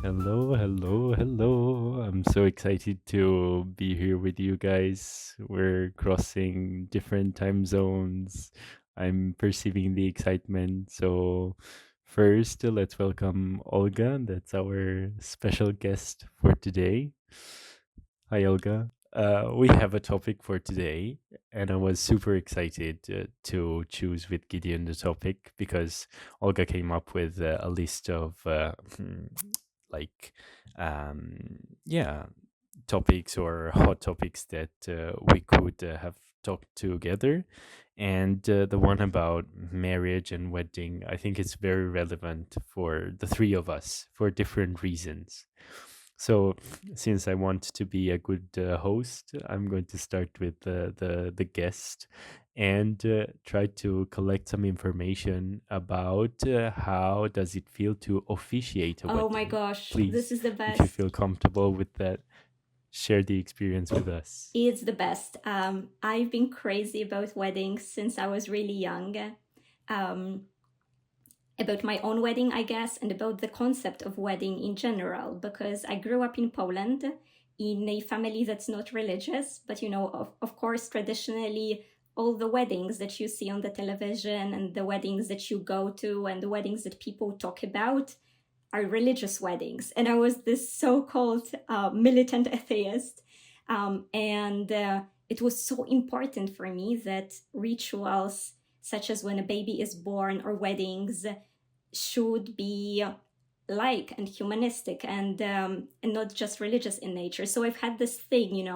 Hello, hello, hello. I'm so excited to be here with you guys. We're crossing different time zones. I'm perceiving the excitement. So, first, let's welcome Olga. That's our special guest for today. Hi, Olga. We have a topic for today, and I was super excited to choose with Gideon the topic because Olga came up with a list of like, yeah, topics or hot topics that we could have talked together. And the one about marriage and wedding, I think it's very relevant for the three of us for different reasons. So, since I want to be a good host, I'm going to start with the guest and try to collect some information about how does it feel to officiate a Oh my wedding. gosh, this Please, is the if you best. feel comfortable with that, share the experience with us. It's the best. I've been crazy about weddings since I was really young. Um, about my own wedding, I guess, and about the concept of wedding in general, because I grew up in Poland in a family that's not religious, but of course, traditionally, all the weddings that you see on the television and the weddings that you go to and the weddings that people talk about are religious weddings. And I was this so called militant atheist. And it was so important for me that rituals, such as when a baby is born or weddings, should be like and humanistic and not just religious in nature. So I've had this thing,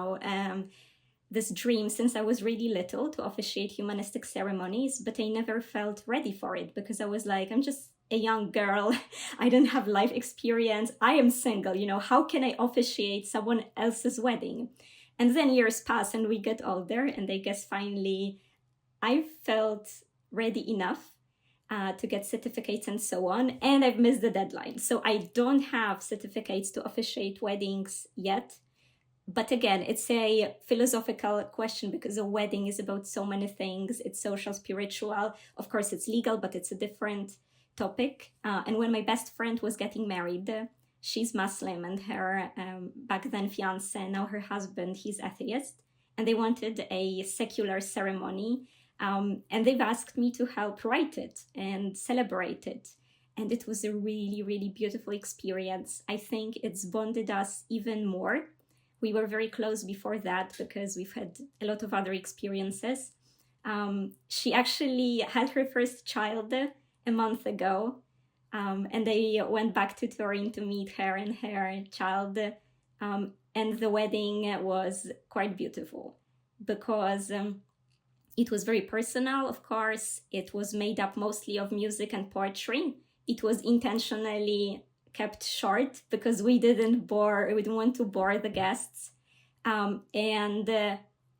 this dream since I was really little to officiate humanistic ceremonies, but I never felt ready for it because I was like, I'm just a young girl. I don't have life experience. I am single. How can I officiate someone else's wedding? And then years pass and we get older, and I guess finally I felt ready enough to get certificates and so on. And I've missed the deadline. So I don't have certificates to officiate weddings yet. But again, it's a philosophical question because a wedding is about so many things. It's social, spiritual. Of course, it's legal, but it's a different topic. And when my best friend was getting married, she's Muslim, and her back then fiance, now her husband, he's atheist. And they wanted a secular ceremony. And they've asked me to help write it and celebrate it. And it was a really, really beautiful experience. I think it's bonded us even more. We were very close before that because we've had a lot of other experiences. She actually had her first child a month ago, and I went back to Turin to meet her and her child. And the wedding was quite beautiful because it was very personal, of course. It was made up mostly of music and poetry. It was intentionally kept short because we didn't want to bore the guests. And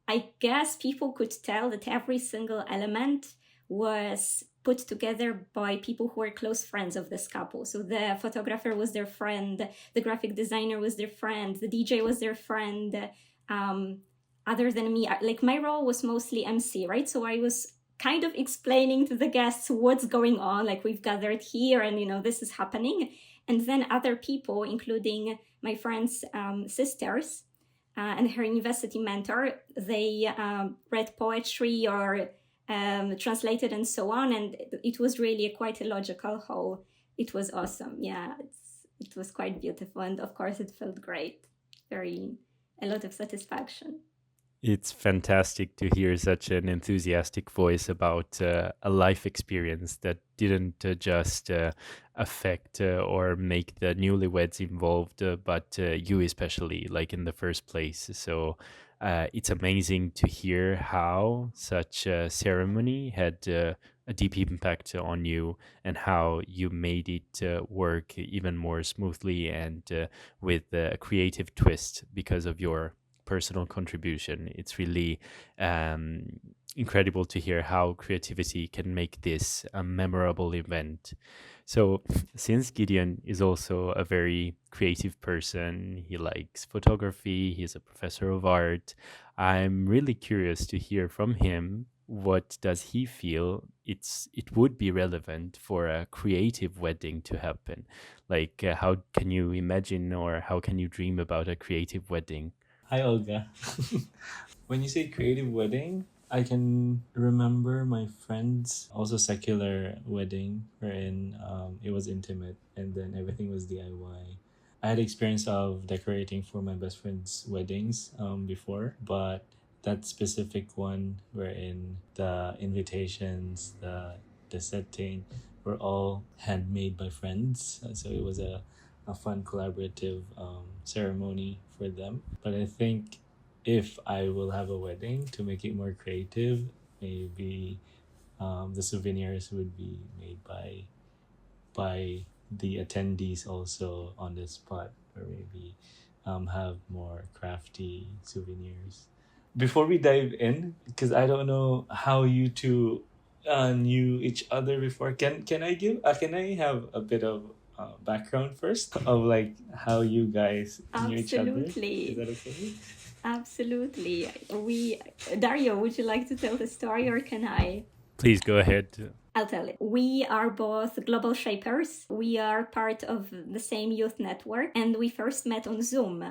I guess people could tell that every single element was put together by people who were close friends of this couple. So the photographer was their friend, the graphic designer was their friend, the DJ was their friend. Other than me, like my role was mostly MC, right? So I was kind of explaining to the guests what's going on, like we've gathered here and this is happening. And then other people, including my friend's sisters and her university mentor, they read poetry or translated and so on. And it was really quite a logical whole. It was awesome. Yeah, it was quite beautiful. And of course, it felt great. A lot of satisfaction. It's fantastic to hear such an enthusiastic voice about a life experience that didn't just affect or make the newlyweds involved, but you especially, like in the first place. So it's amazing to hear how such a ceremony had a deep impact on you and how you made it work even more smoothly and with a creative twist because of your personal contribution. It's really incredible to hear how creativity can make this a memorable event. So, since Gideon is also a very creative person, he likes photography, he's a professor of art, I'm really curious to hear from him what does he feel it would be relevant for a creative wedding to happen. Like, how can you imagine or how can you dream about a creative wedding? Hi, Olga. When you say creative wedding, I can remember my friend's also secular wedding wherein it was intimate and then everything was DIY. I had experience of decorating for my best friend's weddings before, but that specific one wherein the invitations, the setting were all handmade by friends. So it was a fun collaborative ceremony for them. But I think if I will have a wedding to make it more creative, maybe the souvenirs would be made by the attendees also on the spot, or maybe have more crafty souvenirs. Before we dive in, because I don't know how you two knew each other before, can I have a bit of background first of like how you guys knew each other? Is Absolutely. that okay? Absolutely. Dario, would you like to tell the story or can I? Please go ahead. I'll tell it. We are both global shapers. We are part of the same youth network, and we first met on Zoom.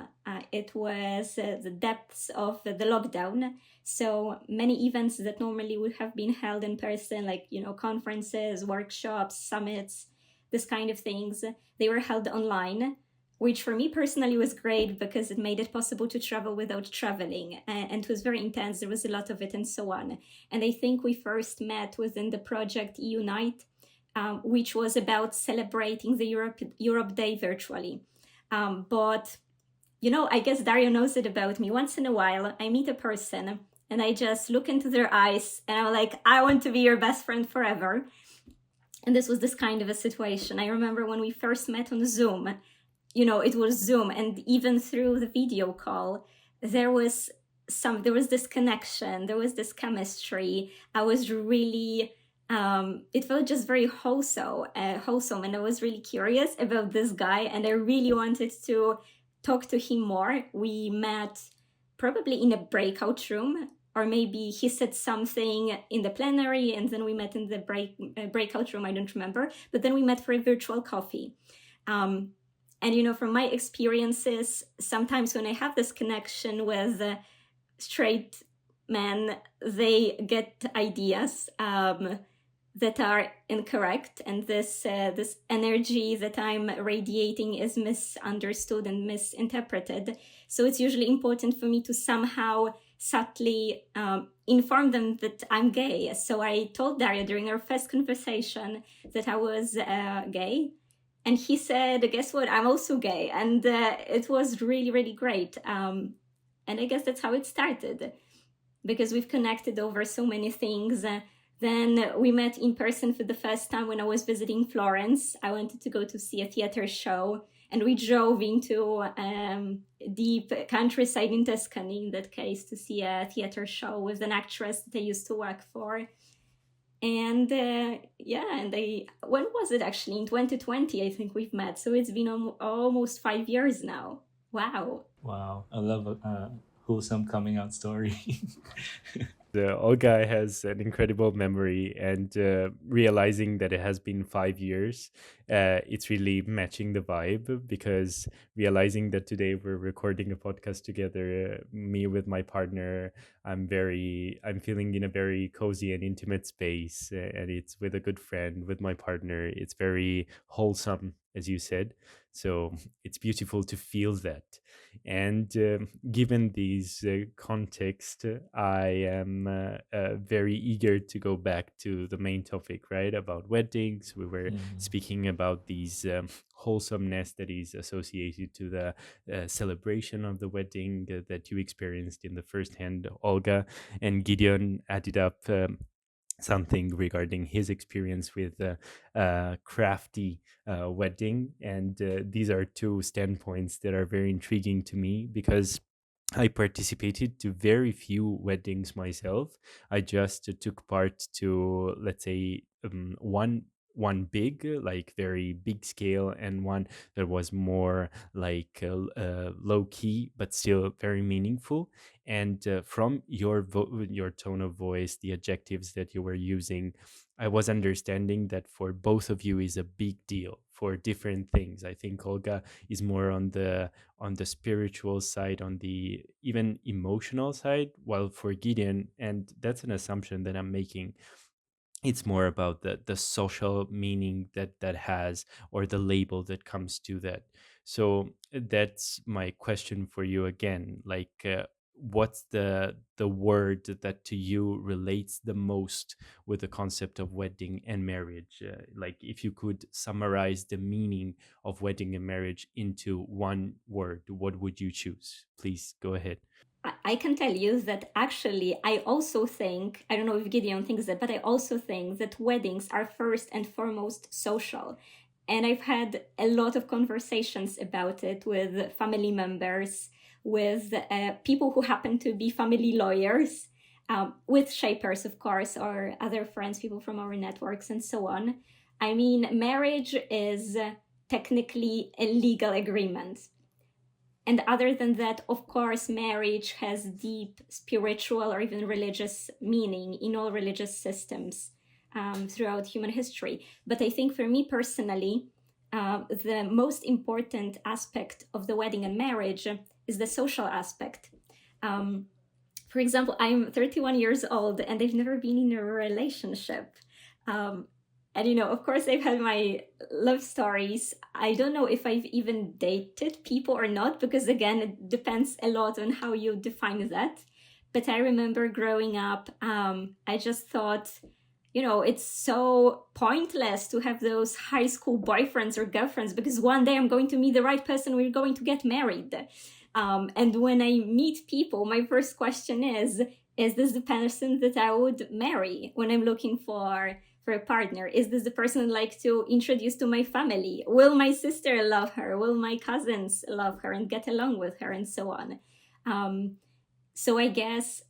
It was the depths of the lockdown. So many events that normally would have been held in person, like, conferences, workshops, summits, this kind of things, they were held online, which for me personally was great because it made it possible to travel without traveling. And it was very intense. There was a lot of it and so on. And I think we first met within the project Unite, which was about celebrating the Europe Day virtually. But, I guess Dario knows it about me. Once in a while, I meet a person and I just look into their eyes and I'm like, I want to be your best friend forever. And this was this kind of a situation. I remember when we first met on Zoom, it was Zoom, and even through the video call, there was this connection, there was this chemistry. I was really, it felt just very wholesome, and I was really curious about this guy, and I really wanted to talk to him more. We met probably in a breakout room, or maybe he said something in the plenary, and then we met in the breakout room. I don't remember, but then we met for a virtual coffee. And from my experiences, sometimes when I have this connection with straight men, they get ideas that are incorrect, and this energy that I'm radiating is misunderstood and misinterpreted. So it's usually important for me to somehow subtly inform them that I'm gay. So I told Dario during our first conversation that I was gay. And he said, guess what? I'm also gay. And it was really, really great. And I guess that's how it started, because we've connected over so many things. Then we met in person for the first time when I was visiting Florence. I wanted to go to see a theater show, and we drove into deep countryside in Tuscany, in that case, to see a theater show with an actress that I used to work for. And when was it actually? In 2020, I think we've met. So it's been almost 5 years now. Wow. Wow, I love a wholesome coming out story. Olga has an incredible memory, and realizing that it has been 5 years, it's really matching the vibe, because realizing that today we're recording a podcast together, me with my partner, I'm feeling in a very cozy and intimate space, and it's with a good friend, with my partner. It's very wholesome, as you said. So it's beautiful to feel that. And given these context, I am very eager to go back to the main topic, right? About weddings. We were speaking about these wholesomeness that is associated to the celebration of the wedding that you experienced in the first hand, Olga. And Gideon added up something regarding his experience with crafty wedding. And these are two standpoints that are very intriguing to me, because I participated to very few weddings myself. I just took part to, let's say, one one big, like very big scale, and one that was more like low key but still very meaningful. And from your tone of voice, the adjectives that you were using, I was understanding that for both of you is a big deal for different things. I think Olga is more on the spiritual side, on the even emotional side, while for Gideon, and that's an assumption that I'm making, it's more about the social meaning that that has, or the label that comes to that. So that's my question for you again, like what's the word that to you relates the most with the concept of wedding and marriage? Like if you could summarize the meaning of wedding and marriage into one word, what would you choose? Please go ahead. I can tell you that actually, I also think, I don't know if Gideon thinks that, but I also think that weddings are first and foremost social. And I've had a lot of conversations about it with family members, with people who happen to be family lawyers, with shapers, of course, or other friends, people from our networks, and so on. I mean, marriage is technically a legal agreement. And other than that, of course, marriage has deep spiritual or even religious meaning in all religious systems throughout human history. But I think for me personally, the most important aspect of the wedding and marriage is the social aspect. Um, for example, I'm 31 years old and I've never been in a relationship. Um, and, you know, of course, I've had my love stories. I don't know if I've even dated people or not, because again, it depends a lot on how you define that. But I remember growing up, I just thought, you know, it's so pointless to have those high school boyfriends or girlfriends because one day I'm going to meet the right person, we're going to get married. And when I meet people, my first question is this the person that I would marry when I'm looking for a partner? Is this the person I'd like to introduce to my family? Will my sister love her? Will my cousins love her and get along with her, and so on? So I guess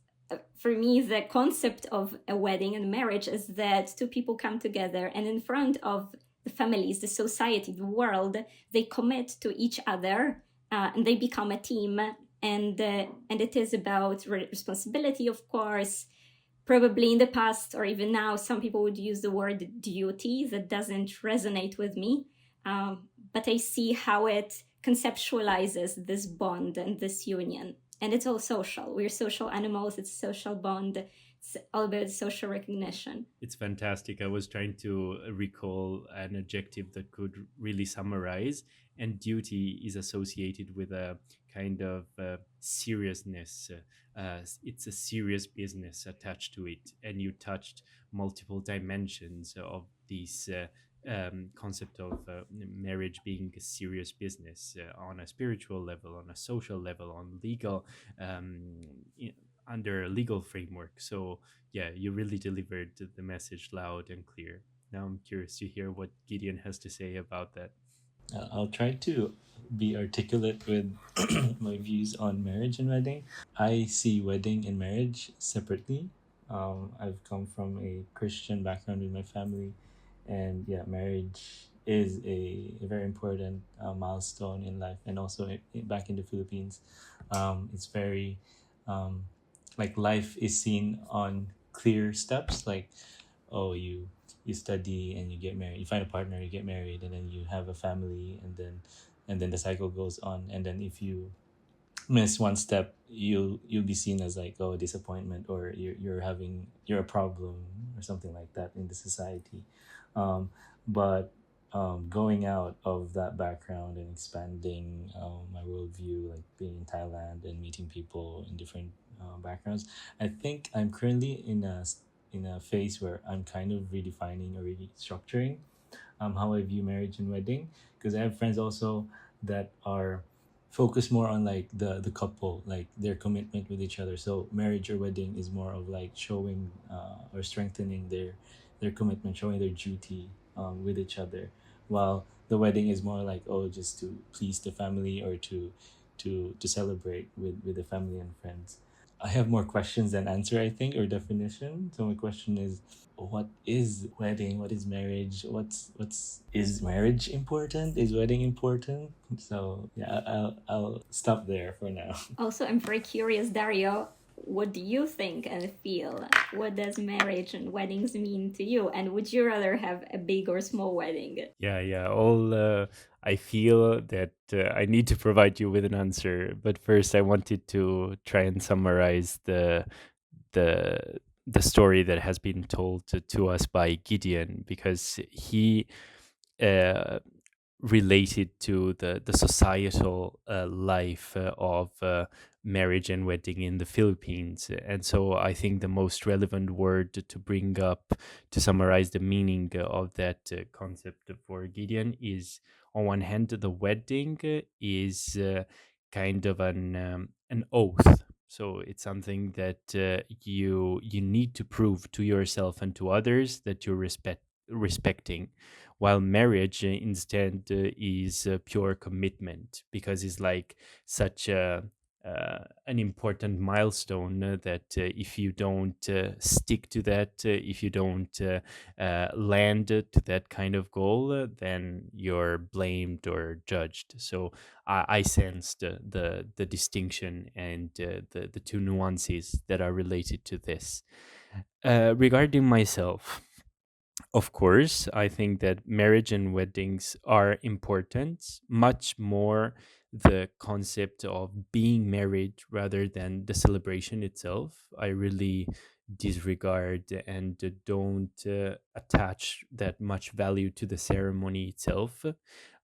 for me, the concept of a wedding and marriage is that two people come together and in front of the families, the society, the world, they commit to each other and they become a team. And it is about responsibility, of course. Probably in the past or even now, some people would use the word duty. That doesn't resonate with me. But I see how it conceptualizes this bond and this union. And it's all social. We're social animals. It's a social bond. It's all about social recognition. It's fantastic. I was trying to recall an adjective that could really summarize, and duty is associated with a kind of seriousness. It's a serious business attached to it, and you touched multiple dimensions of this concept of marriage being a serious business on a spiritual level, on a social level, on legal, i- under a legal framework. So yeah, you really delivered the message loud and clear. Now I'm curious to hear what Gideon has to say about that. I'll try to be articulate with my views on marriage and wedding. I see wedding and marriage separately. I've come from a Christian background with my family, and yeah, marriage is a very important milestone in life, and also back in the Philippines, it's very um, like life is seen on clear steps. Like, oh, you study and you get married, you find a partner, you get married, and then you have a family, and then the cycle goes on, and then if you miss one step, you'll be seen as like, oh, disappointment, or you're a problem or something like that in the society. But going out of that background and expanding my worldview, like being in Thailand and meeting people in different backgrounds, I think I'm currently in a phase where I'm kind of redefining or restructuring how I view marriage and wedding, because I have friends also that are focused more on like the couple, like their commitment with each other. So marriage or wedding is more of like showing or strengthening their commitment, showing their duty with each other, while the wedding is more like, oh, just to please the family, or to celebrate with the family and friends. I have more questions than answer, I think, or definition. So my question is, what is wedding? What is marriage? What's is marriage important? Is wedding important? So yeah, I'll stop there for now. Also, I'm very curious, Dario, what do you think and feel? What does marriage and weddings mean to you? And would you rather have a big or small wedding? Yeah. All I feel that I need to provide you with an answer, but first I wanted to try and summarize the the story that has been told to us by Gideon, because he uh, related to the societal life of marriage and wedding in the Philippines. And so I think the most relevant word to bring up to summarize the meaning of that concept for Gideon is, on one hand, the wedding is kind of an oath. So it's something that you need to prove to yourself and to others that you're respecting, while marriage instead is pure commitment, because it's like such an important milestone that if you don't stick to that, if you don't land to that kind of goal, then you're blamed or judged. So I sensed the distinction and the two nuances that are related to this. Regarding myself, of course, I think that marriage and weddings are important, much more the concept of being married rather than the celebration itself. I really disregard and don't attach that much value to the ceremony itself,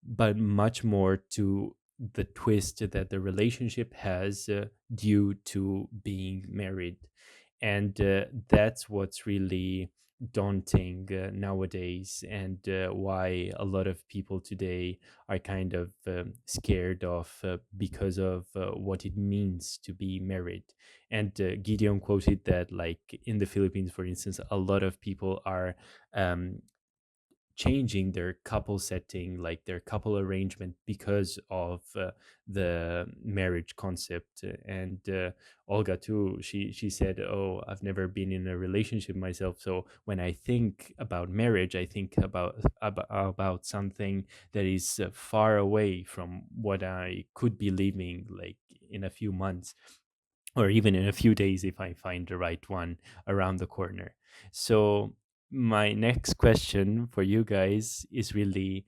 but much more to the twist that the relationship has due to being married. And that's what's really daunting nowadays, and why a lot of people today are kind of scared of because of what it means to be married. And Gideon quoted that, like in the Philippines, for instance, a lot of people are um, changing their couple setting, like their couple arrangement, because of the marriage concept. And Olga too, she said, "Oh, I've never been in a relationship myself, so when I think about marriage, I think about something that is far away from what I could be living, like in a few months, or even in a few days if I find the right one around the corner." So, my next question for you guys is really,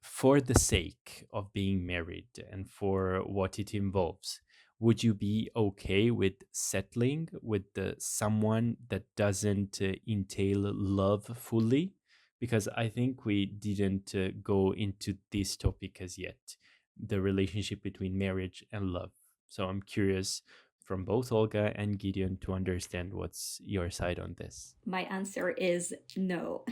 for the sake of being married and for what it involves, would you be okay with settling with someone that doesn't entail love fully? Because I think we didn't go into this topic as yet, the relationship between marriage and love. So I'm curious from both Olga and Gideon to understand what's your side on this. My answer is no.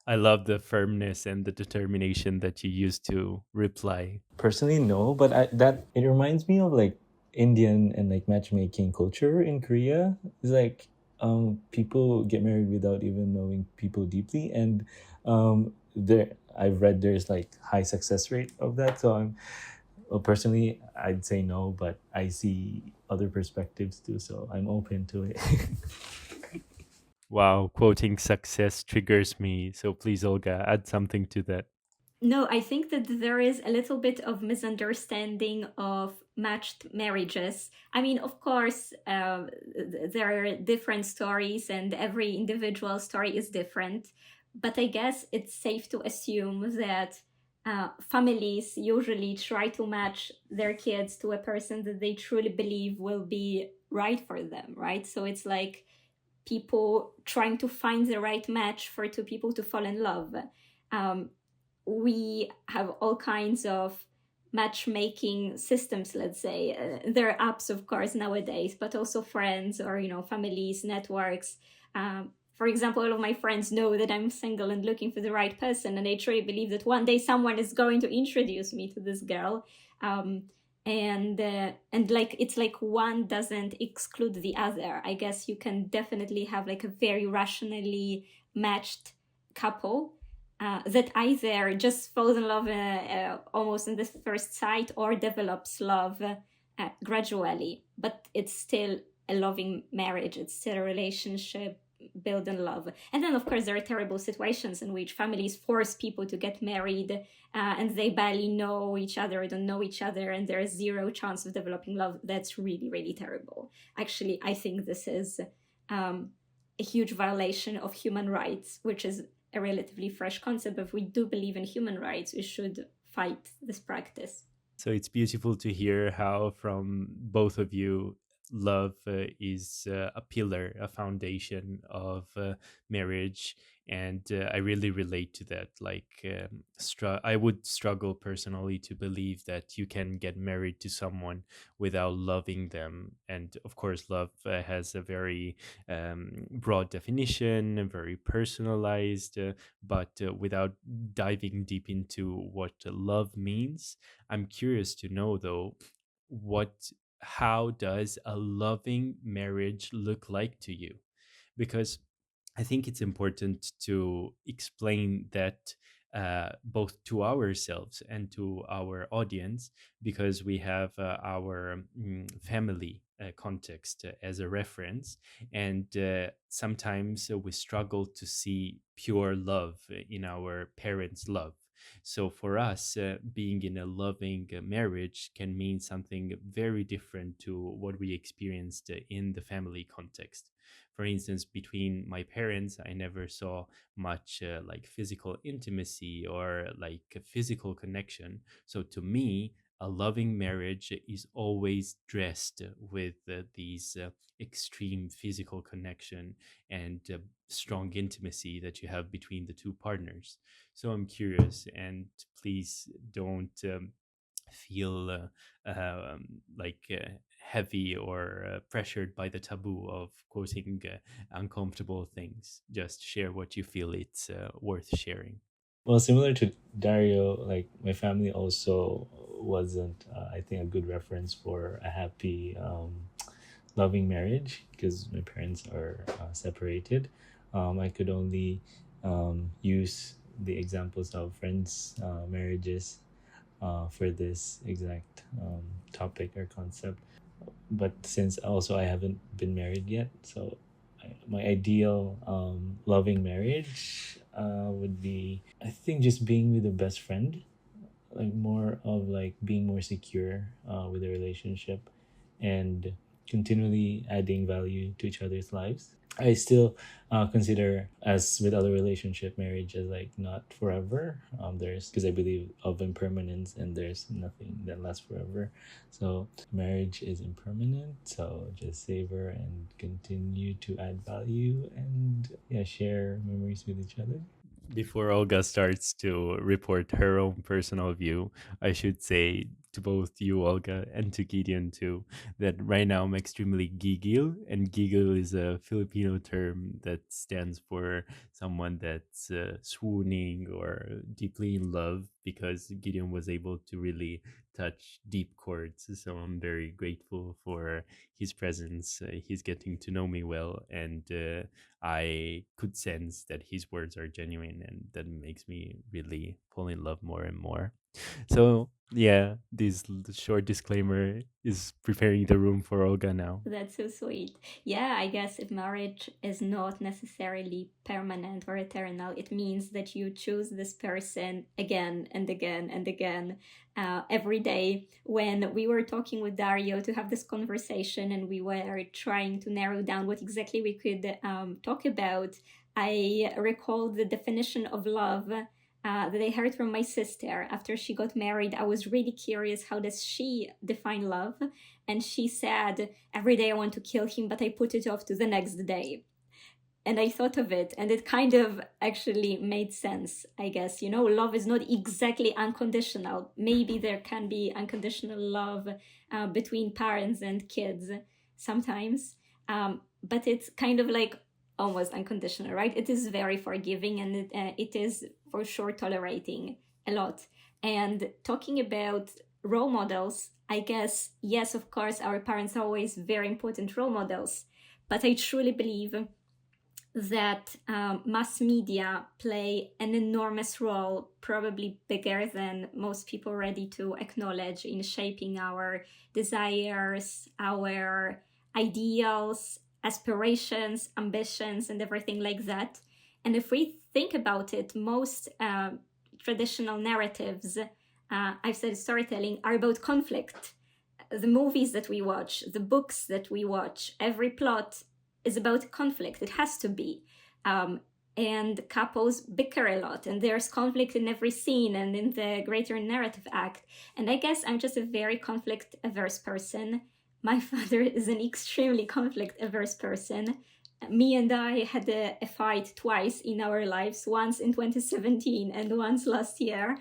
I love the firmness and the determination that you used to reply. Personally, no, but that it reminds me of like Indian and like matchmaking culture in Korea. It's like people get married without even knowing people deeply, and there I've read there's like high success rate of that. So well, personally, I'd say no, but I see other perspectives too, so I'm open to it. Wow, quoting success triggers me. So please, Olga, add something to that. No, I think that there is a little bit of misunderstanding of matched marriages. I mean, of course, there are different stories and every individual story is different. But I guess it's safe to assume that families usually try to match their kids to a person that they truly believe will be right for them, right? So it's like people trying to find the right match for two people to fall in love. Um, we have all kinds of matchmaking systems, let's say. There are apps, of course, nowadays, but also friends or, families, networks. For example, all of my friends know that I'm single and looking for the right person, and they truly believe that one day someone is going to introduce me to this girl. And like it's like one doesn't exclude the other. I guess you can definitely have like a very rationally matched couple that either just falls in love almost in the first sight or develops love gradually, but it's still a loving marriage. It's still a relationship built on love. And then, of course, there are terrible situations in which families force people to get married, and they barely know each other or don't know each other, and there is zero chance of developing love. That's really, really terrible. Actually, I think this is a huge violation of human rights, which is a relatively fresh concept. But if we do believe in human rights, we should fight this practice. So it's beautiful to hear how, from both of you, love is a pillar, a foundation of marriage. And I really relate to that. Like, I would struggle personally to believe that you can get married to someone without loving them. And of course, love has a very broad definition, and very personalized, but without diving deep into what love means, I'm curious to know though, what how does a loving marriage look like to you? Because I think it's important to explain that, both to ourselves and to our audience, because we have our family context as a reference. And sometimes we struggle to see pure love in our parents' love. So for us, being in a loving marriage can mean something very different to what we experienced in the family context. For instance, between my parents, I never saw much like physical intimacy or like a physical connection. So to me, a loving marriage is always dressed with these extreme physical connection and strong intimacy that you have between the two partners. So I'm curious, and please don't feel like heavy or pressured by the taboo of quoting uncomfortable things. Just share what you feel it's worth sharing. Well, similar to Dario, like my family also wasn't, I think, a good reference for a happy, loving marriage because my parents are separated. I could only use the examples of friends' marriages for this exact topic or concept. But since also I haven't been married yet, so my ideal loving marriage would be, I think, just being with a best friend, like more of like being more secure with the relationship and continually adding value to each other's lives. I still consider, as with other relationship, marriage as like not forever. There's, because I believe of impermanence and there's nothing that lasts forever. So marriage is impermanent. So just savor and continue to add value and, yeah, share memories with each other. Before Olga starts to report her own personal view, I should say to both you, Olga, and to Gideon too, that right now I'm extremely gigil, and gigil is a Filipino term that stands for someone that's swooning or deeply in love, because Gideon was able to really touch deep chords. So I'm very grateful for his presence. He's getting to know me well, and I could sense that his words are genuine, and that makes me really fall in love more and more. So, yeah, this short disclaimer is preparing the room for Olga now. That's so sweet. Yeah, I guess if marriage is not necessarily permanent or eternal, it means that you choose this person again and again and again every day. When we were talking with Dario to have this conversation and we were trying to narrow down what exactly we could talk about, I recalled the definition of love that I heard from my sister after she got married. I was really curious, how does she define love? And she said, every day I want to kill him, but I put it off to the next day. And I thought of it, and it kind of actually made sense, I guess. You know, love is not exactly unconditional. Maybe there can be unconditional love between parents and kids sometimes, but it's kind of like almost unconditional, right? It is very forgiving, and it is for sure tolerating a lot. And talking about role models, I guess, yes, of course, our parents are always very important role models, but I truly believe that mass media play an enormous role, probably bigger than most people are ready to acknowledge, in shaping our desires, our ideals, aspirations, ambitions, and everything like that. And if we think about it, most traditional narratives, I've said storytelling, are about conflict. The movies that we watch, the books that we watch, every plot is about conflict. It has to be. Um, and couples bicker a lot, and there's conflict in every scene and in the greater narrative act. And I guess I'm just a very conflict averse person. My father is an extremely conflict averse person. Me and I had a fight twice in our lives, once in 2017 and once last year.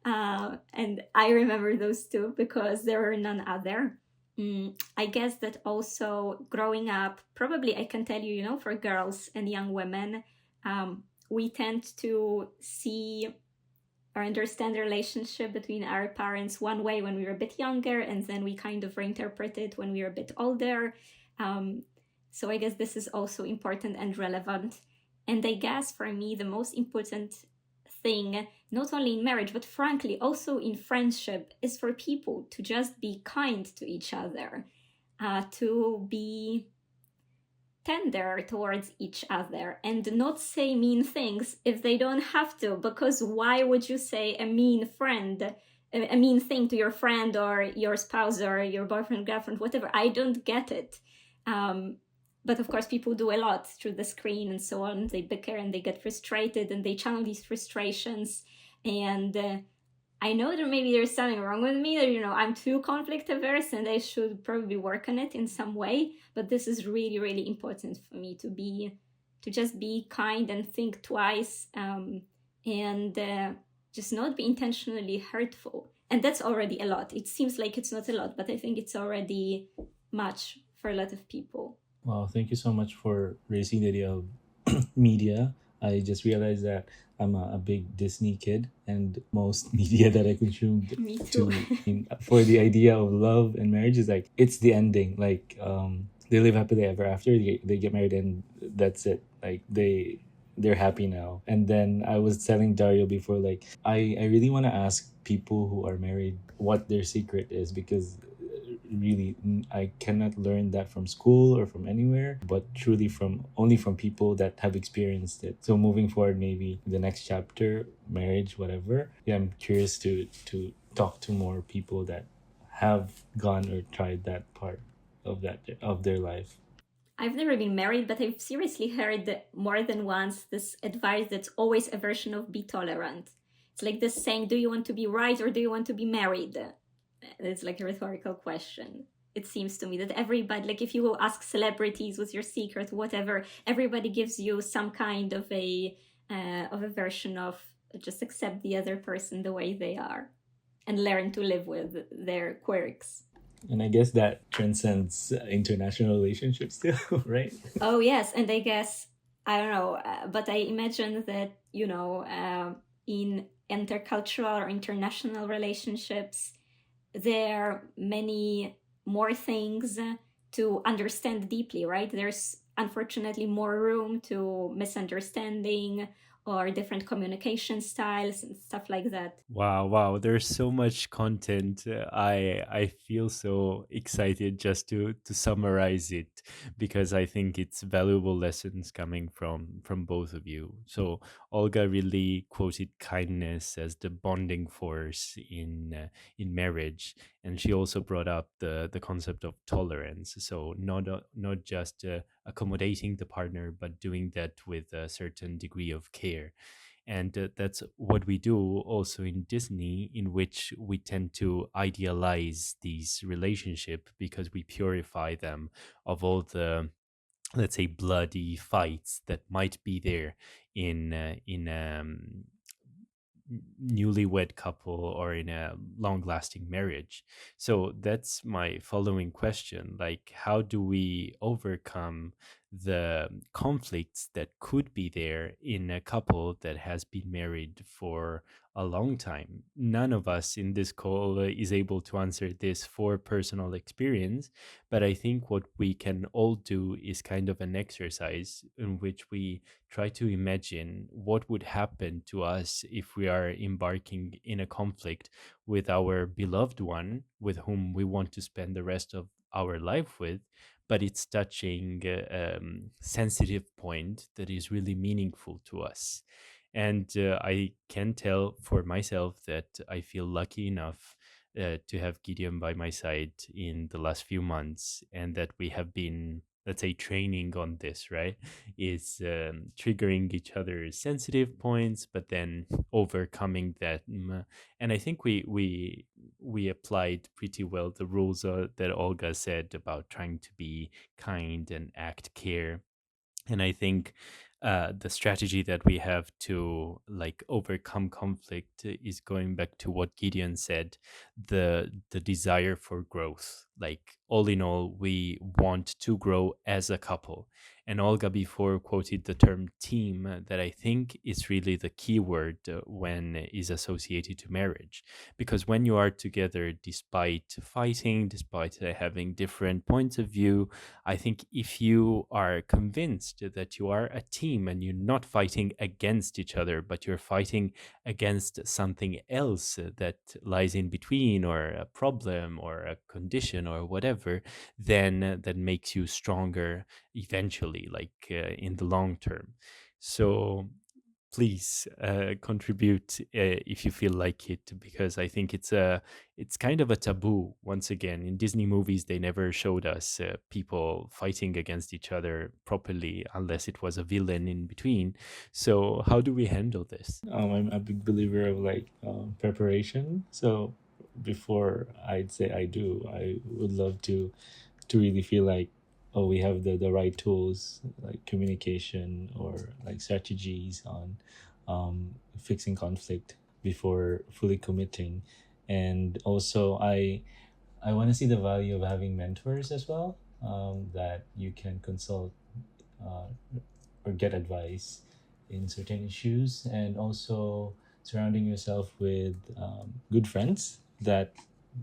And I remember those two because there were none other. I guess that also growing up, probably I can tell you, for girls and young women, we tend to see or understand the relationship between our parents one way when we were a bit younger, and then we kind of reinterpret it when we were a bit older. Um, so I guess this is also important and relevant. And I guess for me, the most important thing, not only in marriage, but frankly, also in friendship, is for people to just be kind to each other, to be tender towards each other, and not say mean things if they don't have to. Because why would you say a mean thing to your friend or your spouse or your boyfriend, girlfriend, whatever? I don't get it. But of course, people do a lot through the screen and so on. They bicker and they get frustrated and they channel these frustrations. And I know that maybe there's something wrong with me, that, I'm too conflict averse and I should probably work on it in some way. But this is really, really important for me to just be kind and think twice, and just not be intentionally hurtful. And that's already a lot. It seems like it's not a lot, but I think it's already much for a lot of people. Well, thank you so much for raising the idea of media. I just realized that I'm a big Disney kid, and most media that I consumed Me too. for the idea of love and marriage is like it's the ending. Like they live happily ever after. They get married and that's it. Like they're happy now. And then I was telling Dario before, like I really want to ask people who are married what their secret is, because really I cannot learn that from school or from anywhere, but truly from only from people that have experienced it. So moving forward, maybe the next chapter, marriage, whatever, yeah, I'm curious to talk to more people that have gone or tried that part of their life. I've never been married, but I've seriously heard more than once this advice that's always a version of be tolerant. It's like this saying, do you want to be right or do you want to be married? It's like a rhetorical question. It seems to me that everybody, like if you will ask celebrities what's your secret, whatever, everybody gives you some kind of a version of just accept the other person the way they are and learn to live with their quirks. And I guess that transcends international relationships too, right? Oh yes, and I guess I don't know, but I imagine that in intercultural or international relationships, there are many more things to understand deeply, right? There's unfortunately more room to misunderstanding or different communication styles and stuff like that. Wow, there's so much content. I feel so excited just to summarize it, because I think it's valuable lessons coming from both of you. So Olga really quoted kindness as the bonding force in marriage, and she also brought up the concept of tolerance. So not just accommodating the partner, but doing that with a certain degree of care. And that's what we do also in Disney, in which we tend to idealize these relationship because we purify them of all the, let's say, bloody fights that might be there in newlywed couple or in a long lasting marriage. So that's my following question, like how do we overcome the conflicts that could be there in a couple that has been married for a long time. None of us in this call is able to answer this for personal experience, but I think what we can all do is kind of an exercise in which we try to imagine what would happen to us if we are embarking in a conflict with our beloved one with whom we want to spend the rest of our life with, but it's touching a sensitive point that is really meaningful to us. And I can tell for myself that I feel lucky enough to have Gideon by my side in the last few months, and that we have been, let's say, training on this, right? Is triggering each other's sensitive points, but then overcoming that. And I think we applied pretty well the rules that Olga said about trying to be kind and act care. And I think the strategy that we have to like overcome conflict is going back to what Gideon said, the desire for growth. Like all in all, we want to grow as a couple. And Olga before quoted the term team, that I think is really the key word when is associated to marriage. Because when you are together, despite fighting, despite having different points of view, I think if you are convinced that you are a team and you're not fighting against each other, but you're fighting against something else that lies in between, or a problem or a condition or whatever, then that makes you stronger eventually, like in the long term. So please contribute if you feel like it, because I think it's kind of a taboo. Once again, in Disney movies they never showed us people fighting against each other properly unless it was a villain in between. So how do we handle this? I'm a big believer of like preparation. So before I'd say I do, I would love to really feel like, oh, we have the right tools like communication or like strategies on fixing conflict before fully committing. And also I want to see the value of having mentors as well, that you can consult uh, or get advice in certain issues, and also surrounding yourself with good friends that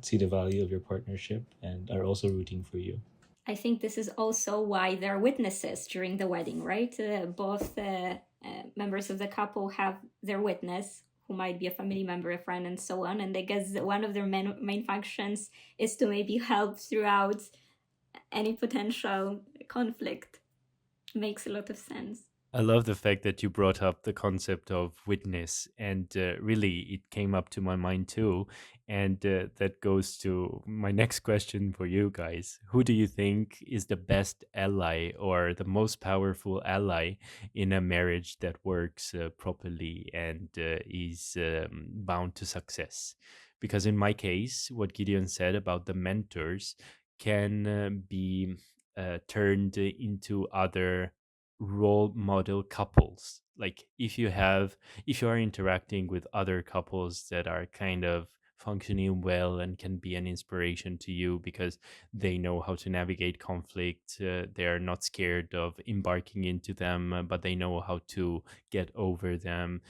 see the value of your partnership and are also rooting for you. I think this is also why there are witnesses during the wedding, right? Both members of the couple have their witness, who might be a family member, a friend, and so on. And I guess one of their main functions is to maybe help throughout any potential conflict. Makes a lot of sense. I love the fact that you brought up the concept of witness, and really it came up to my mind too. And that goes to my next question for you guys. Who do you think is the best ally or the most powerful ally in a marriage that works properly and is bound to success? Because in my case, what Gideon said about the mentors can be turned into other role model couples. Like if you are interacting with other couples that are kind of functioning well and can be an inspiration to you because they know how to navigate conflict, they are not scared of embarking into them, but they know how to get over them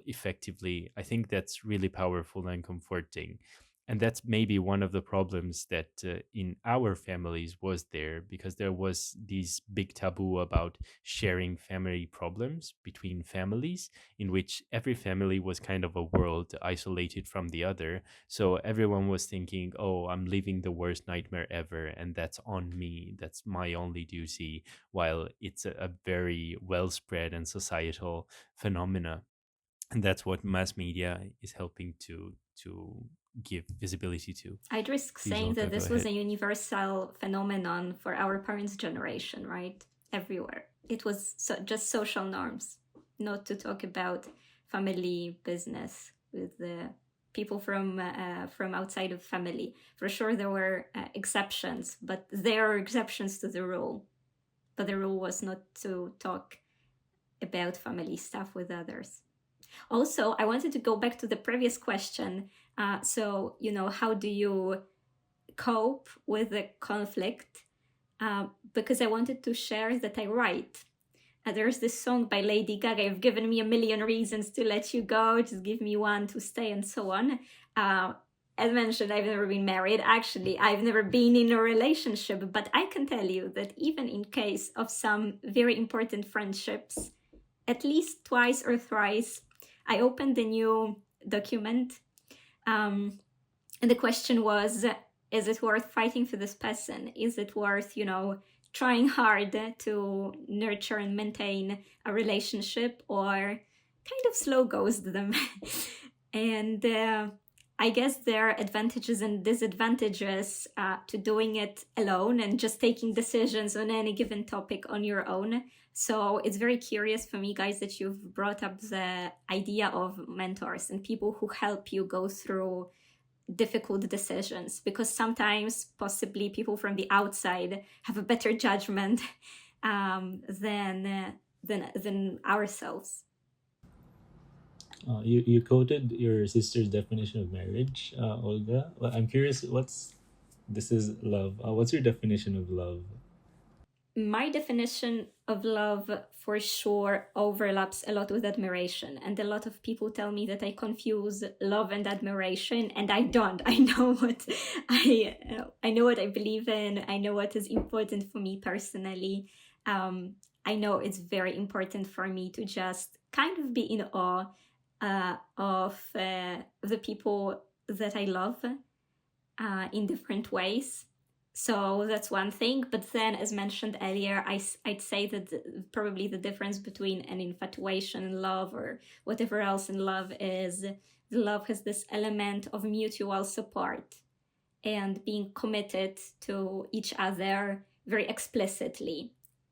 effectively. I think that's really powerful and comforting. And that's maybe one of the problems that in our families was there, because there was this big taboo about sharing family problems between families, in which every family was kind of a world isolated from the other. So everyone was thinking, oh, I'm living the worst nightmare ever, and that's on me. That's my only duty, while it's a very well spread and societal phenomena. And that's what mass media is helping to give visibility to. I'd risk Please, saying Olga, that go this was ahead. a universal phenomenon for our parents' generation, right? Everywhere. It was just social norms, not to talk about family business with the people from outside of family. For sure, there were exceptions, but there are exceptions to the rule. But the rule was not to talk about family stuff with others. Also, I wanted to go back to the previous question. So, how do you cope with the conflict? because I wanted to share that I write. There's this song by Lady Gaga, "You've given me a million reasons to let you go, just give me one to stay," and so on. Uh, as mentioned, I've never been married. Actually, I've never been in a relationship, but I can tell you that even in case of some very important friendships, at least twice or thrice, I opened the new document, and the question was, is it worth fighting for this person? Is it worth, trying hard to nurture and maintain a relationship, or kind of slow ghost them? And I guess there are advantages and disadvantages to doing it alone and just taking decisions on any given topic on your own. So it's very curious for me, guys, that you've brought up the idea of mentors and people who help you go through difficult decisions, because sometimes possibly people from the outside have a better judgment than ourselves. You quoted your sister's definition of marriage, Olga. Well, I'm curious. This is love? What's your definition of love? My definition of love for sure overlaps a lot with admiration, and a lot of people tell me that I confuse love and admiration, and I don't. I know what I know what I believe in. I know what is important for me personally. I know it's very important for me to just kind of be in awe of the people that I love in different ways. So that's one thing. But then, as mentioned earlier, I'd say that probably the difference between an infatuation and love, or whatever else in love, is the love has this element of mutual support and being committed to each other very explicitly.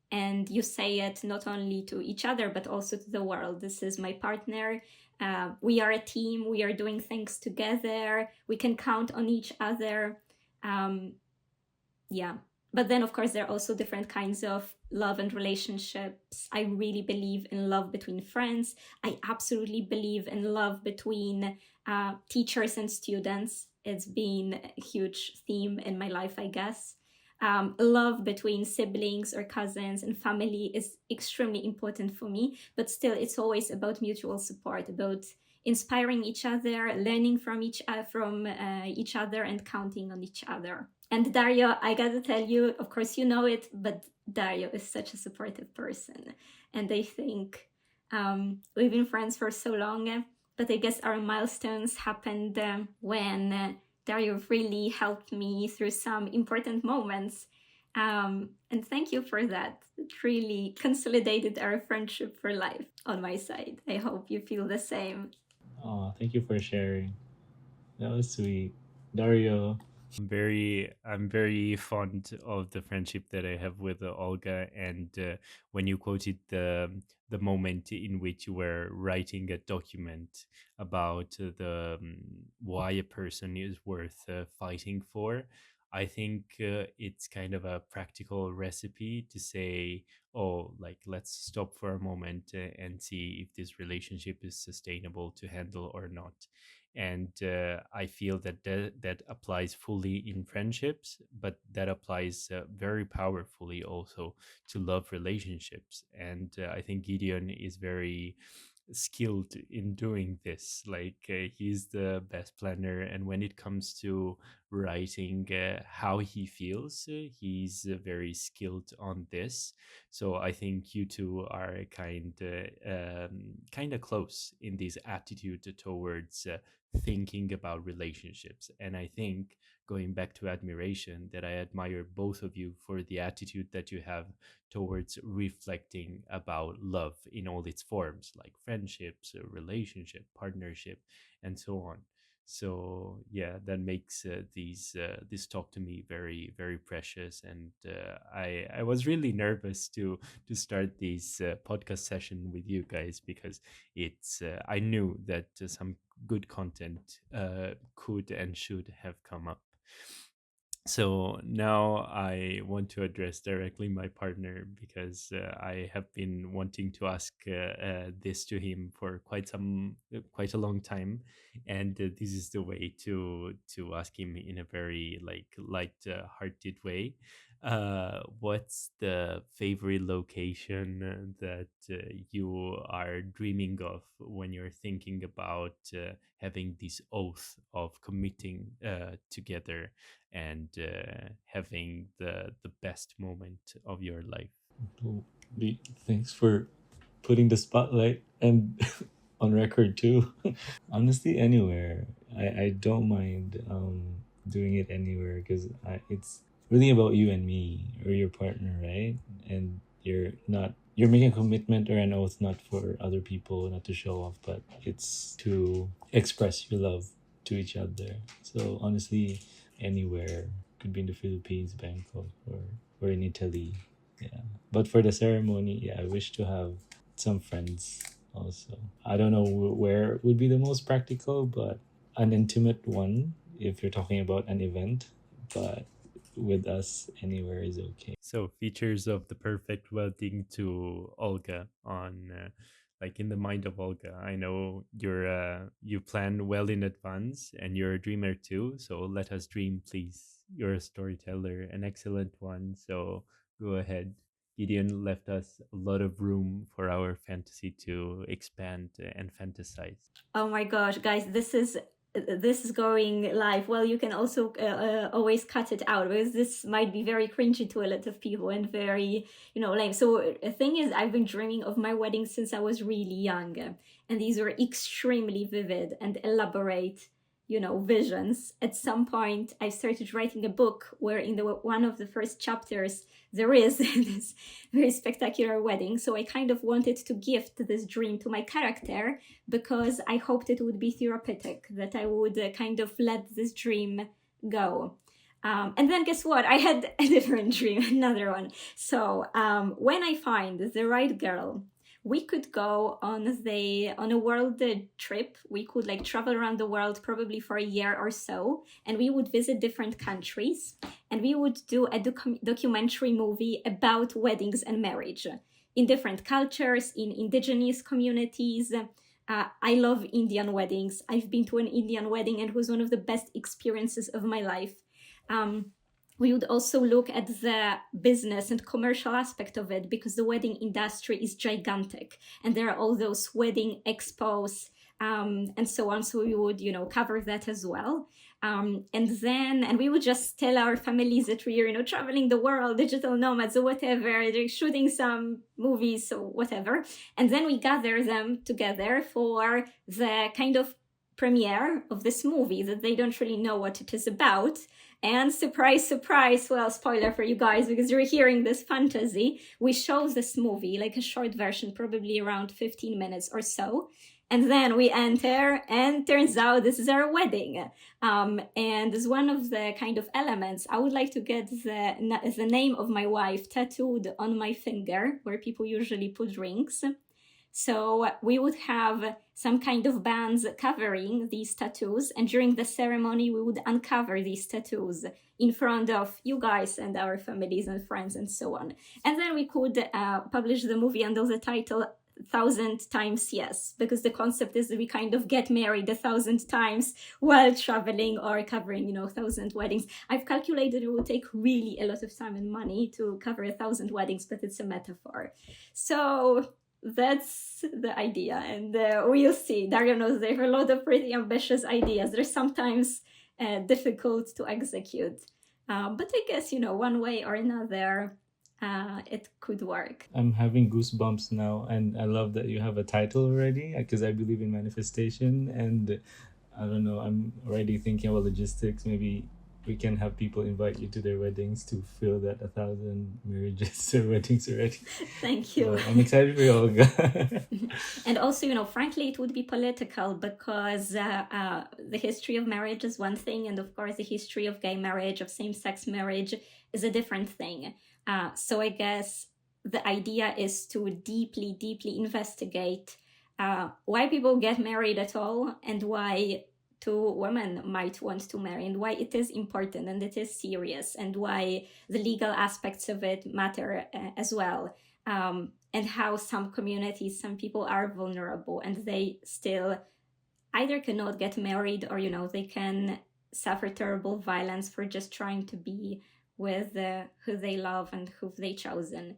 And you say it not only to each other, but also to the world. This is my partner. We are a team. We are doing things together. We can count on each other. Um, yeah. But then, of course, there are also different kinds of love and relationships. I really believe in love between friends. I absolutely believe in love between teachers and students. It's been a huge theme in my life, I guess. Love between siblings or cousins and family is extremely important for me, but still, it's always about mutual support, about inspiring each other, learning from each other, and counting on each other. And Dario, I gotta tell you, of course you know it, but Dario is such a supportive person. And I think we've been friends for so long, but I guess our milestones happened when Dario really helped me through some important moments. And thank you for that. It really consolidated our friendship for life on my side. I hope you feel the same. Oh, thank you for sharing. That was sweet, Dario. I'm very fond of the friendship that I have with Olga. And when you quoted the moment in which you were writing a document about why a person is worth fighting for, I think it's kind of a practical recipe to say, oh, like, let's stop for a moment and see if this relationship is sustainable to handle or not. And I feel that that applies fully in friendships, but that applies very powerfully also to love relationships. And I think Gideon is very skilled in doing this. Like, he's the best planner, and when it comes to writing how he feels, he's very skilled on this. So I think you two are kind of close in this attitude towards thinking about relationships. And I think, going back to admiration, that I admire both of you for the attitude that you have towards reflecting about love in all its forms, like friendships, relationship, partnership, and so on. So yeah, that makes this talk to me very, very precious. And I was really nervous to start this podcast session with you guys, because it's I knew that some good content could and should have come up. So now I want to address directly my partner, because I have been wanting to ask this to him for quite a long time, and this is the way to ask him in a very like light hearted way. What's the favorite location that you are dreaming of when you're thinking about having this oath of committing together and having the best moment of your life? Oh, thanks for putting the spotlight and on record too. Honestly, anywhere. I don't mind doing it anywhere because it's really about you and me or your partner, right? And you're making a commitment or an oath not for other people, not to show off, but it's to express your love to each other. So honestly, anywhere, could be in the Philippines, Bangkok, or in Italy. Yeah. But for the ceremony, yeah, I wish to have some friends also. I don't know where would be the most practical, but an intimate one if you're talking about an event. But with us, anywhere is okay. So features of the perfect wedding to Olga on like in the mind of Olga. I know you plan well in advance and you're a dreamer too. So let us dream, please. You're a storyteller, an excellent one. So go ahead. Gideon left us a lot of room for our fantasy to expand and fantasize. Oh my gosh, guys, this is going live. Well, you can also always cut it out because this might be very cringy to a lot of people and very, lame. So the thing is, I've been dreaming of my wedding since I was really young, and these were extremely vivid and elaborate, visions. At some point, I started writing a book where in the one of the first chapters there is this very spectacular wedding. So I kind of wanted to gift this dream to my character because I hoped it would be therapeutic, that I would kind of let this dream go. And then guess what? I had a different dream, another one. So when I find the right girl, we could go on a world trip. We could like travel around the world probably for a year or so, and we would visit different countries, and we would do a documentary movie about weddings and marriage in different cultures, in indigenous communities. I love Indian weddings. I've been to an Indian wedding and it was one of the best experiences of my life. Um, we would also look at the business and commercial aspect of it because the wedding industry is gigantic and there are all those wedding expos and so on. So we would, cover that as well. And we would just tell our families that we're, traveling the world, digital nomads or whatever, they're shooting some movies or whatever. And then we gather them together for the kind of premiere of this movie that they don't really know what it is about. And surprise, surprise, well, spoiler for you guys, because you're hearing this fantasy, we show this movie, like a short version, probably around 15 minutes or so. And then we enter, and turns out this is our wedding. And as one of the kind of elements, I would like to get the name of my wife tattooed on my finger, where people usually put rings. So we would have some kind of bands covering these tattoos, and during the ceremony, we would uncover these tattoos in front of you guys and our families and friends and so on. And then we could publish the movie under the title 1,000 times yes, because the concept is that we kind of get married 1,000 times while traveling or covering 1,000 weddings. I've calculated it will take really a lot of time and money to cover 1,000 weddings, but it's a metaphor. So that's the idea, and we'll see. Dario knows there are a lot of pretty ambitious ideas. They're sometimes difficult to execute, but I guess one way or another it could work. I'm having goosebumps now, and I love that you have a title already because I believe in manifestation. And I don't know, I'm already thinking about logistics. Maybe we can have people invite you to their weddings to fill that 1,000 marriages or weddings already. Thank you. So I'm excited for you, Olga. And also, frankly, it would be political because the history of marriage is one thing, and of course, the history of gay marriage, of same-sex marriage, is a different thing. So I guess the idea is to deeply, deeply investigate why people get married at all and why two women might want to marry and why it is important and it is serious and why the legal aspects of it matter as well. And how some communities, some people are vulnerable and they still either cannot get married or, they can suffer terrible violence for just trying to be with who they love and who they chosen.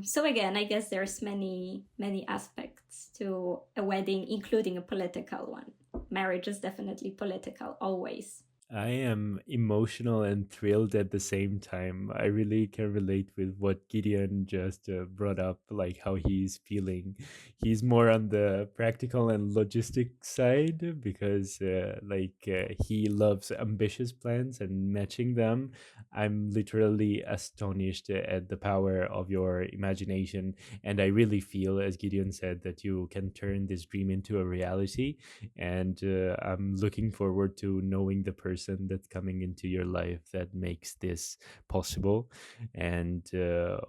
So again, I guess there's many aspects to a wedding, including a political one. Marriage is definitely political, always. I am emotional and thrilled at the same time. I really can relate with what Gideon just brought up, like how he's feeling. He's more on the practical and logistic side because, he loves ambitious plans and matching them. I'm literally astonished at the power of your imagination. And I really feel, as Gideon said, that you can turn this dream into a reality, and I'm looking forward to knowing the person that's coming into your life that makes this possible. And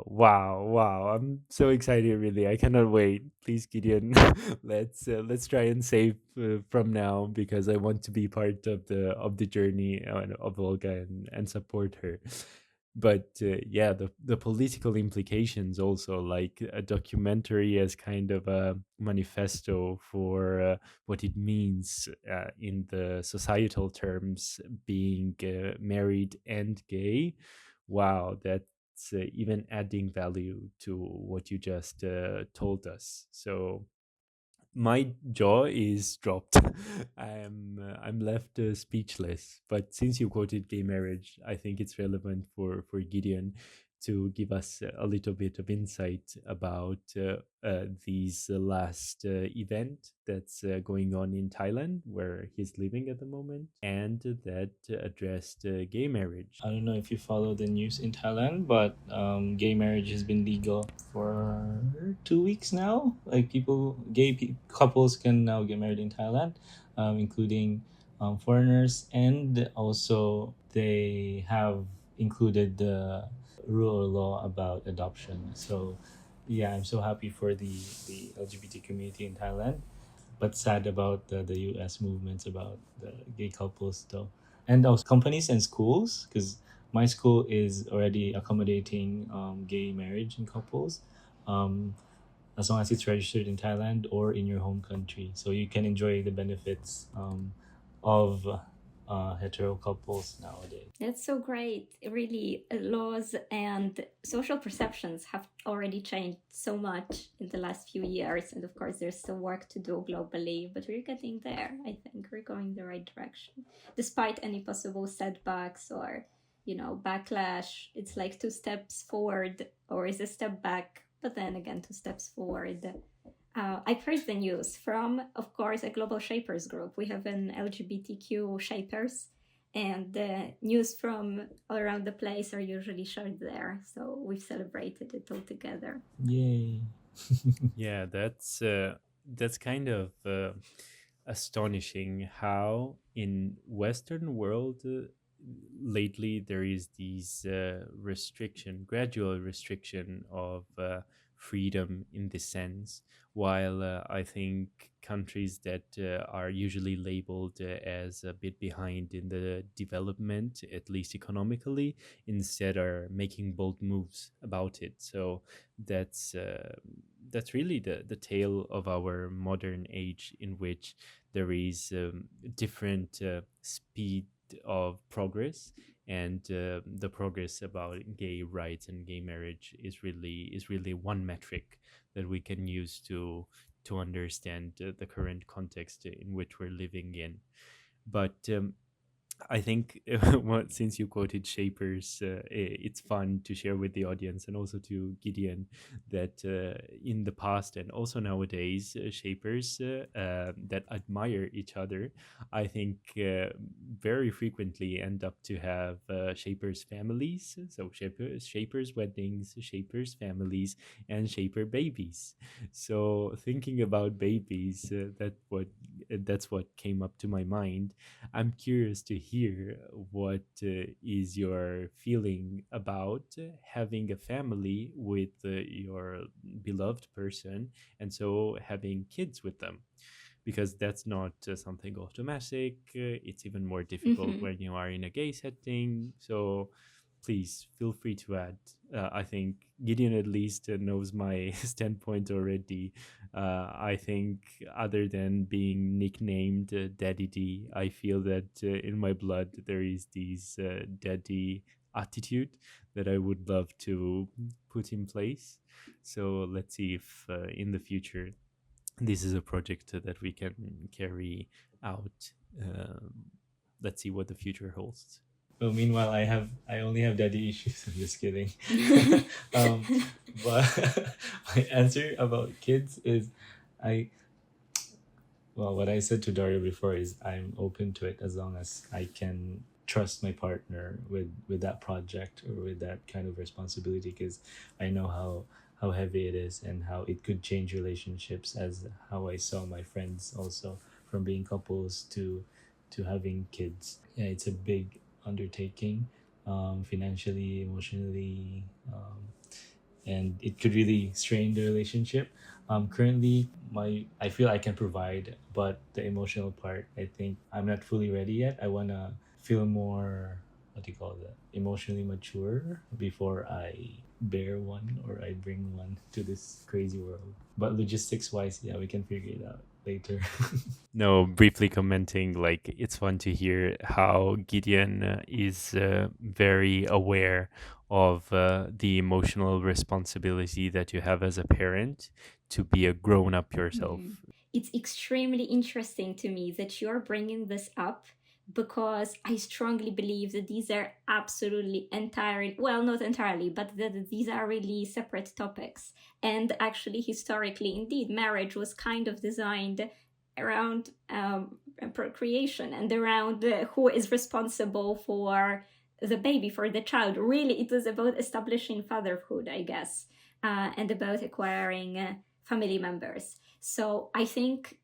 wow, I'm so excited, really. I cannot wait. Please, Gideon, let's try and save from now, because I want to be part of the journey of Olga, and support her. But yeah, the political implications also, like a documentary as kind of a manifesto for what it means in the societal terms, being married and gay. Wow, that's even adding value to what you just told us. So my jaw is dropped. I'm left speechless. But since you quoted gay marriage, I think it's relevant for Gideon to give us a little bit of insight about these last event that's going on in Thailand, where he's living at the moment, and that addressed gay marriage. I don't know if you follow the news in Thailand, but gay marriage has been legal for 2 weeks now. Like couples can now get married in Thailand, including foreigners, and also they have included the rule or law about adoption. So, yeah, I'm so happy for the LGBT community in Thailand, but sad about the US movements about the gay couples though. And also companies and schools, because my school is already accommodating gay marriage in couples, um, as long as it's registered in Thailand or in your home country. So you can enjoy the benefits of hetero couples nowadays. That's so great. Really, laws and social perceptions have already changed so much in the last few years. And of course, there's still work to do globally, but we're getting there. I think we're going the right direction. Despite any possible setbacks or, backlash, it's like two steps forward or is a step back, but then again, two steps forward. I've heard the news from, of course, a global shapers group. We have an LGBTQ shapers, and the news from all around the place are usually shared there. So we've celebrated it all together. Yay. Yeah, that's kind of astonishing how in Western world lately there is these gradual restriction of freedom in this sense, while I think countries that are usually labeled as a bit behind in the development, at least economically, instead are making bold moves about it. So that's uh, that's really the tale of our modern age, in which there is different speed of progress, and the progress about gay rights and gay marriage is really one metric that we can use to understand the current context in which we're living in. But I think since you quoted Shapers, it's fun to share with the audience and also to Gideon that in the past and also nowadays, Shapers that admire each other, I think very frequently end up to have Shapers families. So Shapers weddings, Shapers families, and Shaper babies. So thinking about babies, that's what came up to my mind. I'm curious to hear what is your feeling about having a family with your beloved person, and so having kids with them, because that's not something automatic. It's even more difficult Mhm. when you are in a gay setting. So please feel free to add. I think Gideon at least knows my standpoint already. I think, other than being nicknamed Daddy D, I feel that in my blood there is these daddy attitude that I would love to put in place. So let's see if in the future this is a project that we can carry out. Let's see what the future holds. Well, meanwhile, I only have daddy issues. I'm just kidding. um, but my answer about kids is, I well, what I said to Dario before is I'm open to it as long as I can trust my partner with that project or with that kind of responsibility, because I know how heavy it is and how it could change relationships, as how I saw my friends also, from being couples to having kids. Yeah, it's a big undertaking, financially, emotionally, and it could really strain the relationship. Currently, my I feel I can provide, but the emotional part, I think I'm not fully ready yet. I wanna feel more, what do you call that, emotionally mature before I bear one or I bring one to this crazy world. But logistics wise, yeah, we can figure it out later. No, briefly commenting, like it's fun to hear how Gideon is very aware of the emotional responsibility that you have as a parent to be a grown up yourself. It's extremely interesting to me that you're bringing this up, because I strongly believe that these are absolutely entirely, well, not entirely, but that these are really separate topics. And actually, historically, indeed, marriage was kind of designed around procreation and around who is responsible for the baby, for the child. Really, it was about establishing fatherhood, I guess, and about acquiring family members. So I think,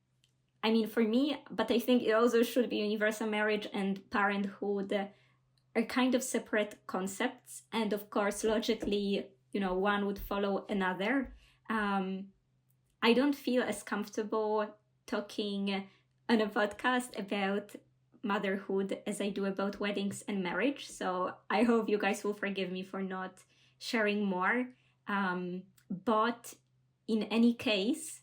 I mean, for me, but I think it also should be universal marriage and parenthood are kind of separate concepts. And of course, logically, one would follow another. Um, I don't feel as comfortable talking on a podcast about motherhood as I do about weddings and marriage. So I hope you guys will forgive me for not sharing more. But in any case,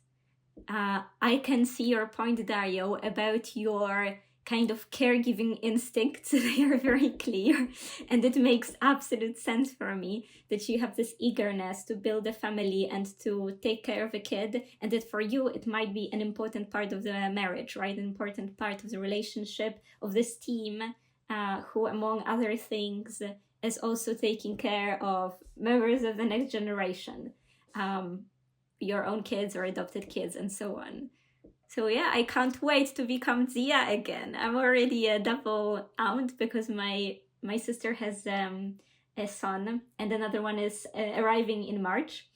I can see your point, Dario, about your kind of caregiving instincts. They are very clear, and it makes absolute sense for me that you have this eagerness to build a family and to take care of a kid, and that for you it might be an important part of the marriage, right? An important part of the relationship of this team, who, among other things, is also taking care of members of the next generation. Your own kids or adopted kids and so on. So yeah, I can't wait to become Zia again. I'm already a double aunt because my sister has a son, and another one is arriving in March.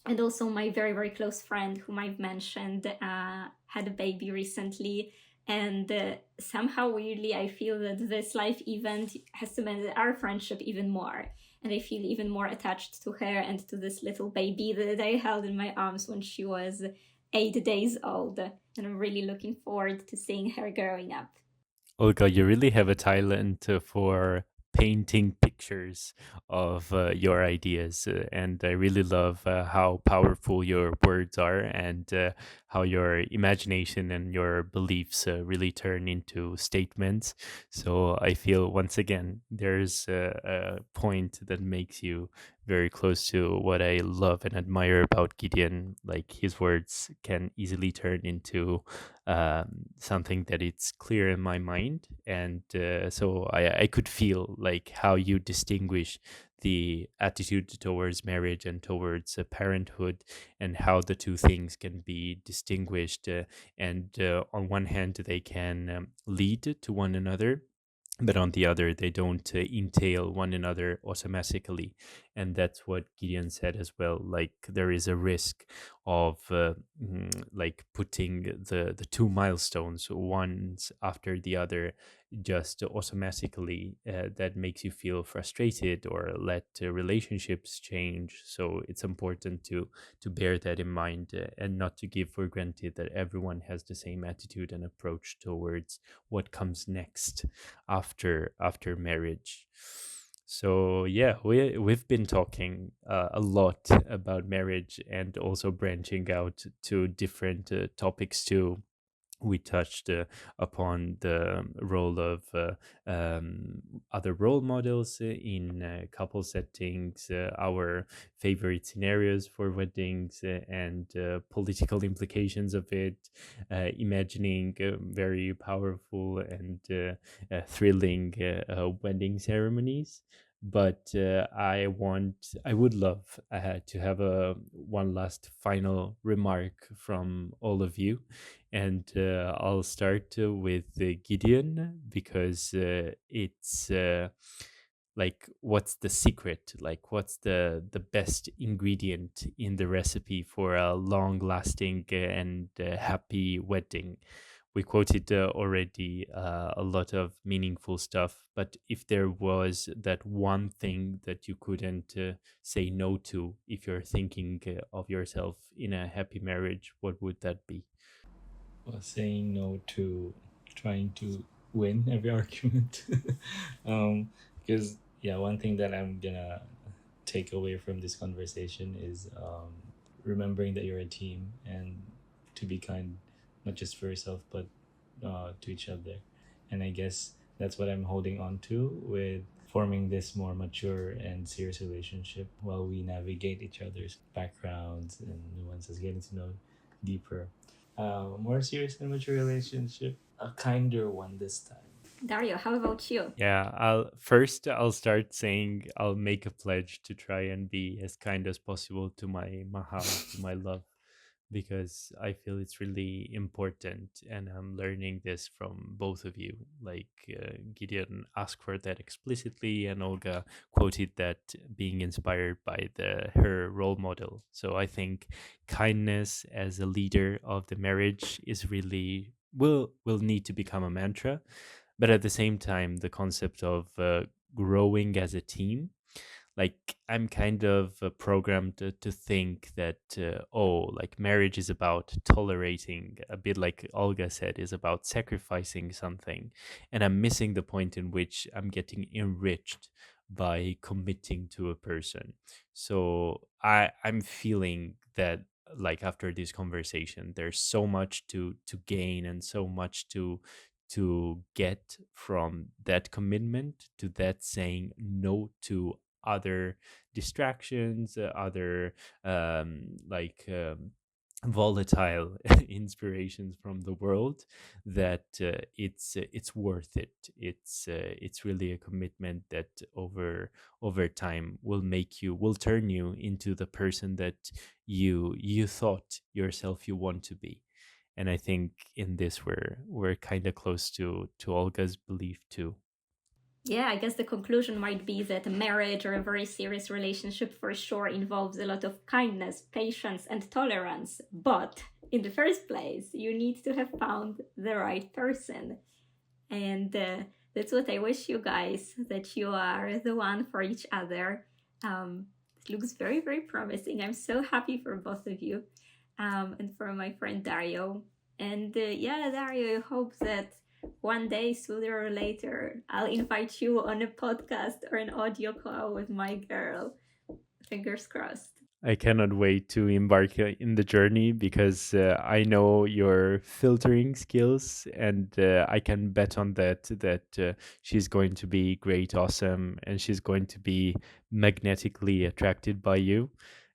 And also my very, very close friend whom I've mentioned had a baby recently. And somehow, weirdly, I feel that this life event has cemented our friendship even more. And I feel even more attached to her and to this little baby that I held in my arms when she was 8 days old. And I'm really looking forward to seeing her growing up. Olga, you really have a talent for painting pictures of your ideas. And I really love how powerful your words are, and how your imagination and your beliefs really turn into statements. So I feel, once again, there's a point that makes you very close to what I love and admire about Gideon. Like, his words can easily turn into something that it's clear in my mind, and so I could feel like how you distinguish the attitude towards marriage and towards parenthood, and how the two things can be distinguished, and on one hand they can lead to one another, but on the other they don't entail one another automatically. And that's what Gideon said as well, like there is a risk of like putting the two milestones ones after the other just automatically, that makes you feel frustrated or let relationships change. So it's important to bear that in mind, and not to give for granted that everyone has the same attitude and approach towards what comes next after marriage. So yeah, we've been talking a lot about marriage, and also branching out to different topics too. We touched upon the role of other role models in couple settings, our favorite scenarios for weddings, and political implications of it, imagining very powerful and thrilling wedding ceremonies. But I would love to have a one last final remark from all of you, and I'll start with Gideon, because it's like, what's the secret? Like, what's the best ingredient in the recipe for a long-lasting and happy wedding? We quoted already a lot of meaningful stuff, but if there was that one thing that you couldn't say no to if you're thinking of yourself in a happy marriage, what would that be? Well, saying no to trying to win every argument. Because yeah, one thing that I'm gonna take away from this conversation is remembering that you're a team and to be kind, not just for yourself but to each other. And I guess that's what I'm holding on to with forming this more mature and serious relationship while we navigate each other's backgrounds and nuances, getting to know deeper. More serious and mature relationship, a kinder one this time. Dario, how about you? Yeah, I'll start saying I'll make a pledge to try and be as kind as possible to my mahal, to my love, because I feel it's really important, and I'm learning this from both of you. Like Gideon asked for that explicitly, and Olga quoted that being inspired by the her role model. So I think kindness as a leader of the marriage is really will need to become a mantra, but at the same time the concept of growing as a team, like I'm kind of programmed to think that oh, like marriage is about tolerating, a bit like Olga said, is about sacrificing something, and I'm missing the point in which I'm getting enriched by committing to a person. So I'm feeling that, like, after this conversation there's so much to gain and so much to get from that commitment, to that saying no to other distractions, other like volatile inspirations from the world, that it's worth it. It's really a commitment that over time will turn you into the person that you thought yourself you want to be. And I think in this we're kind of close to Olga's belief too. Yeah, I guess the conclusion might be that a marriage or a very serious relationship for sure involves a lot of kindness, patience, and tolerance. But in the first place, you need to have found the right person. And that's what I wish you guys, that you are the one for each other. It looks very, very promising. I'm so happy for both of you, and for my friend Dario. And yeah, Dario, I hope that one day, sooner or later, I'll invite you on a podcast or an audio call with my girl. Fingers crossed. I cannot wait to embark in the journey, because I know your filtering skills, and I can bet on that she's going to be great, awesome, and she's going to be magnetically attracted by you,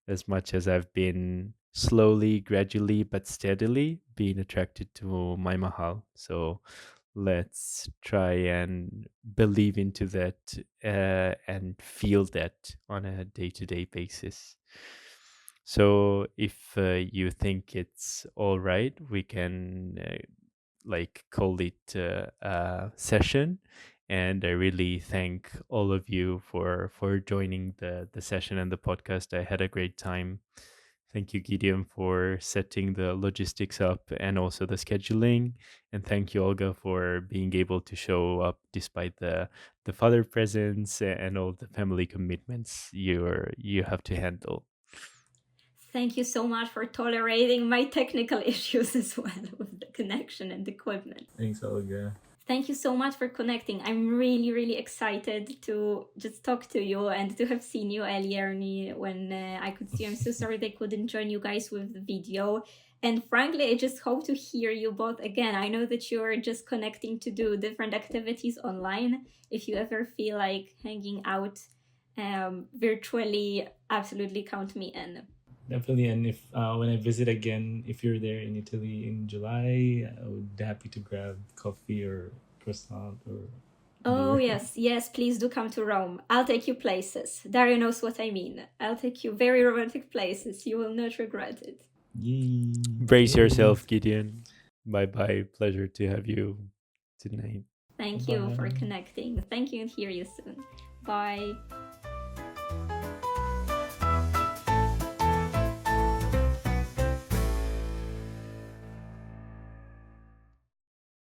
as much as I've been slowly, gradually, but steadily being attracted to my mahal. So let's try and believe into that and feel that on a day-to-day basis. So if you think it's all right, we can like call it a session. And I really thank all of you for joining the session and the podcast. I had a great time. Thank you, Gideon, for setting the logistics up and also the scheduling. And thank you, Olga, for being able to show up despite the father presence and all the family commitments you have to handle. Thank you so much for tolerating my technical issues as well with the connection and equipment. Thanks, Olga. Thank you so much for connecting. I'm really, really excited to just talk to you and to have seen you earlier when I could see you. I'm so sorry they couldn't join you guys with the video. And frankly, I just hope to hear you both again. I know that you're just connecting to do different activities online. If you ever feel like hanging out virtually, absolutely count me in. Definitely, and if when I visit again, if you're there in Italy in July, I would be happy to grab coffee or croissant or Oh, beer. yes, please do come to Rome. I'll take you places. Dario knows what I mean. I'll take you very romantic places. You will not regret it. Yay! Brace Yay! yourself, Gideon. Bye bye. Pleasure to have you tonight. Thank you for Bye. connecting. Thank you and hear you soon. Bye.